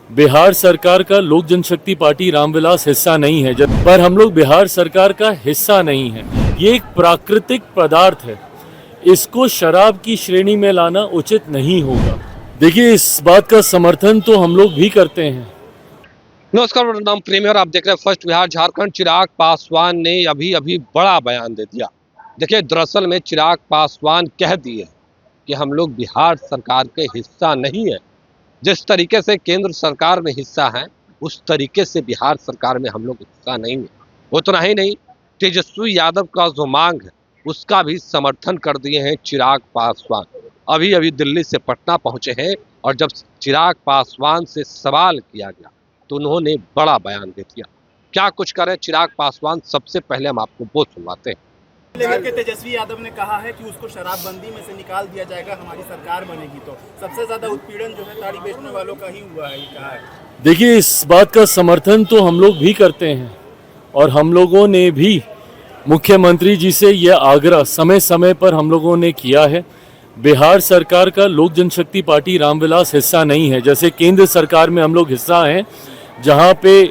बिहार सरकार का लोक जनशक्ति पार्टी रामविलास हिस्सा नहीं है, पर हम लोग बिहार सरकार का हिस्सा नहीं है। ये एक प्राकृतिक पदार्थ है, इसको शराब की श्रेणी में लाना उचित नहीं होगा। देखिए, इस बात का समर्थन तो हम लोग भी करते हैं। नमस्कार, मेरा नाम प्रेमी, आप देख रहे हैं फर्स्ट बिहार झारखंड। चिराग पासवान ने अभी बड़ा बयान दे दिया। देखिए, दरअसल में चिराग पासवान कह दिए कि हम लोग बिहार सरकार के हिस्सा नहीं है। जिस तरीके से केंद्र सरकार में हिस्सा है, उस तरीके से बिहार सरकार में हम लोग हिस्सा नहीं है। उतना ही नहीं, तेजस्वी यादव का जो मांग है उसका भी समर्थन कर दिए हैं चिराग पासवान। अभी दिल्ली से पटना पहुंचे हैं और जब चिराग पासवान से सवाल किया गया तो उन्होंने बड़ा बयान दे दिया। क्या कुछ करे चिराग पासवान, सबसे पहले हम आपको वो सुनवाते हैं। लेकर के तेजस्वी यादव ने कहा है कि उसको शराबबंदी में से निकाल दिया जाएगा, हमारी सरकार बनेगी तो। सबसे ज्यादा उत्पीड़न जो है ताड़ी बेचने वालों का ही हुआ है, ये कहा है। देखिए, इस बात का समर्थन तो हम लोग भी करते हैं और हम लोगों ने भी मुख्यमंत्री जी से यह आग्रह समय समय पर हम लोगों ने किया है। बिहार सरकार का लोक जनशक्ति पार्टी रामविलास हिस्सा नहीं है। जैसे केंद्र सरकार में हम लोग हिस्सा हैं, जहां पे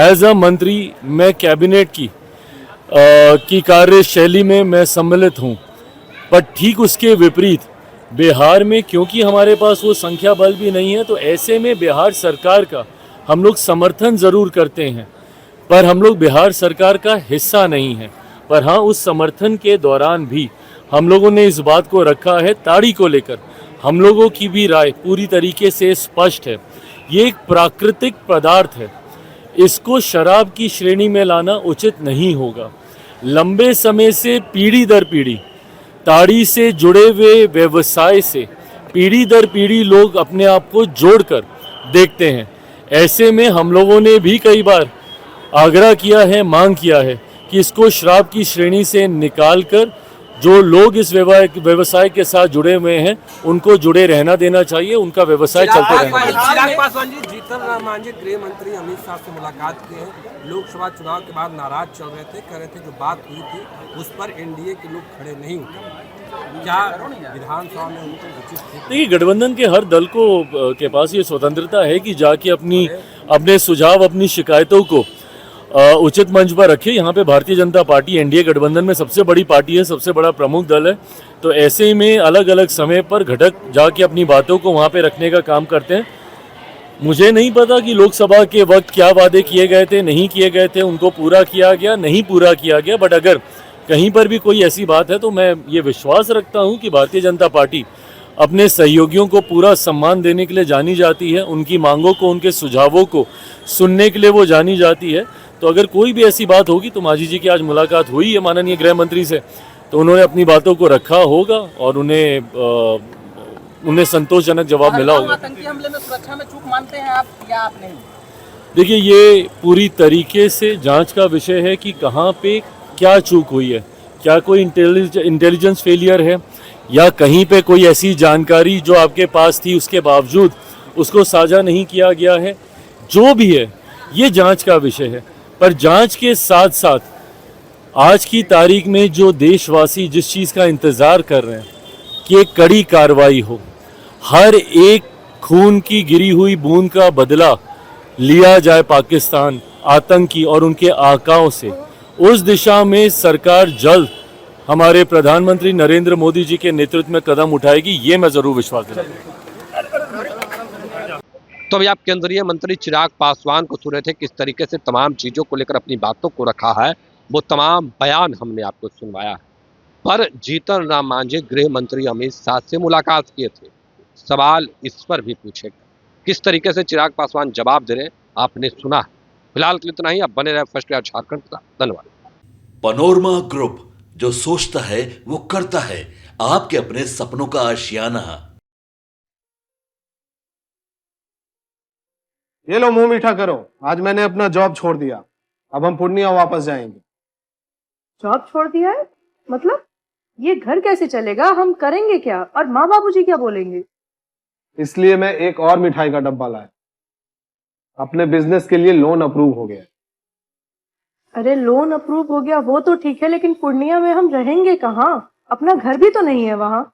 एज अ मंत्री मैं कैबिनेट की कार्यशैली में मैं सम्मिलित हूं, पर ठीक उसके विपरीत बिहार में, क्योंकि हमारे पास वो संख्या बल भी नहीं है, तो ऐसे में बिहार सरकार का हम लोग समर्थन ज़रूर करते हैं, पर हम लोग बिहार सरकार का हिस्सा नहीं है। पर हाँ, उस समर्थन के दौरान भी हम लोगों ने इस बात को रखा है, ताड़ी को लेकर हम लोगों की भी राय पूरी तरीके से स्पष्ट है। ये एक प्राकृतिक पदार्थ है, इसको शराब की श्रेणी में लाना उचित नहीं होगा। लंबे समय से पीढ़ी दर पीढ़ी ताड़ी से जुड़े हुए व्यवसाय से पीढ़ी दर पीढ़ी लोग अपने आप को जोड़कर देखते हैं। ऐसे में हम लोगों ने भी कई बार आग्रह किया है, मांग किया है कि इसको शराब की श्रेणी से निकालकर जो लोग इस व्यवसाय के साथ जुड़े हुए हैं उनको जुड़े रहना देना चाहिए, उनका व्यवसाय चलते रहना चाहिए। चिराग पासवान जी, जीतन राम मांझी गृह मंत्री अमित शाह से मुलाकात किए हैं। लोकसभा चुनाव के बाद नाराज चल रहे थे, कह रहे थे जो बात हुई थी उस पर एनडीए के लोग खड़े नहीं उतरे। क्या विधानसभा में उनको उचित? देखिए, गठबंधन के हर दल को के पास ये स्वतंत्रता है कि जाके अपने सुझाव, अपनी शिकायतों को उचित मंच पर रखे। यहाँ पे भारतीय जनता पार्टी एनडीए गठबंधन में सबसे बड़ी पार्टी है, सबसे बड़ा प्रमुख दल है, तो ऐसे में अलग अलग समय पर घटक जाके अपनी बातों को वहाँ पे रखने का काम करते हैं। मुझे नहीं पता कि लोकसभा के वक्त क्या वादे किए गए थे, नहीं किए गए थे, उनको पूरा किया गया, नहीं पूरा किया गया, बट अगर कहीं पर भी कोई ऐसी बात है तो मैं ये विश्वास रखता हूँ कि भारतीय जनता पार्टी अपने सहयोगियों को पूरा सम्मान देने के लिए जानी जाती है, उनकी मांगों को, उनके सुझावों को सुनने के लिए वो जानी जाती है। तो अगर कोई भी ऐसी बात होगी, तो मांझी जी की आज मुलाकात हुई है माननीय गृह मंत्री से, तो उन्होंने अपनी बातों को रखा होगा और उन्हें संतोषजनक जवाब मिला होगा। आतंकी हमले में सुरक्षा में चूक मानते हैं आप या आप नहीं? देखिए, ये पूरी तरीके से जांच का विषय है कि कहाँ पे क्या चूक हुई है। क्या कोई इंटेलिजेंस फेलियर है या कहीं पे कोई ऐसी जानकारी जो आपके पास थी उसके बावजूद उसको साझा नहीं किया गया है। जो भी है, ये जांच का विषय है। पर जांच के साथ साथ आज की तारीख में जो देशवासी जिस चीज़ का इंतज़ार कर रहे हैं कि एक कड़ी कार्रवाई हो, हर एक खून की गिरी हुई बूंद का बदला लिया जाए पाकिस्तान, आतंकी और उनके आकाओं से, उस दिशा में सरकार जल्द हमारे प्रधानमंत्री नरेंद्र मोदी जी के नेतृत्व में कदम उठाएगी, ये मैं ज़रूर विश्वास दिलाता हूं। तो अभी आप केंद्रीय मंत्री चिराग पासवान को सुन रहे थे, किस तरीके से तमाम चीज़ों को लेकर अपनी बातों को रखा है, वो तमाम बयान हमने आपको सुनवाया है। पर जीतन राम मांझी गृह मंत्री अमित शाह से मुलाकात किए थे, सवाल इस पर भी पूछे गए। किस तरीके से चिराग पासवान जवाब दे रहे आपने सुना है। फिलहाल के लिए इतना ही। आप बने रहे फर्स्ट बिहार झारखंड का। धन्यवाद। पनोरमा ग्रुप, जो सोचता है वो करता है। आपके अपने सपनों का आशियाना। ये लो, मुंह मीठा करो। आज मैंने अपना जॉब छोड़ दिया, अब हम पूर्णिया वापस जाएंगे। जॉब छोड़ दिया है? मतलब ये घर कैसे चलेगा? हम करेंगे क्या? और माँ बाबूजी क्या बोलेंगे? इसलिए मैं एक और मिठाई का डब्बा लाया। अपने बिजनेस के लिए लोन अप्रूव हो गया। अरे, लोन अप्रूव हो गया वो तो ठीक है, लेकिन पूर्णिया में हम रहेंगे कहाँ? अपना घर भी तो नहीं है वहाँ।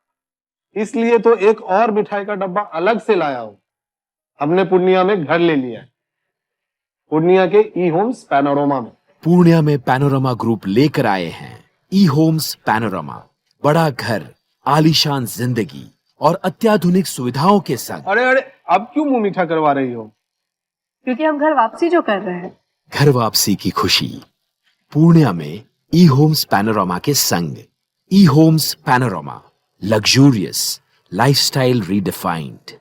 इसलिए तो एक और मिठाई का डब्बा अलग से लाया हूँ। हमने पूर्णिया में घर ले लिया है, पूर्णिया के ई होम्स पैनोरमा में। पूर्णिया में पैनोरमा ग्रुप लेकर आए हैं ई होम्स पैनोरमा, बड़ा घर, आलीशान जिंदगी और अत्याधुनिक सुविधाओं के संग। अरे अरे, अब क्यों मुंह मीठा करवा रही हो? क्योंकि हम घर वापसी जो कर रहे हैं। घर वापसी की खुशी पूर्णिया में ई होम्स पैनोरमा के संग। ई homes panorama, luxurious lifestyle redefined.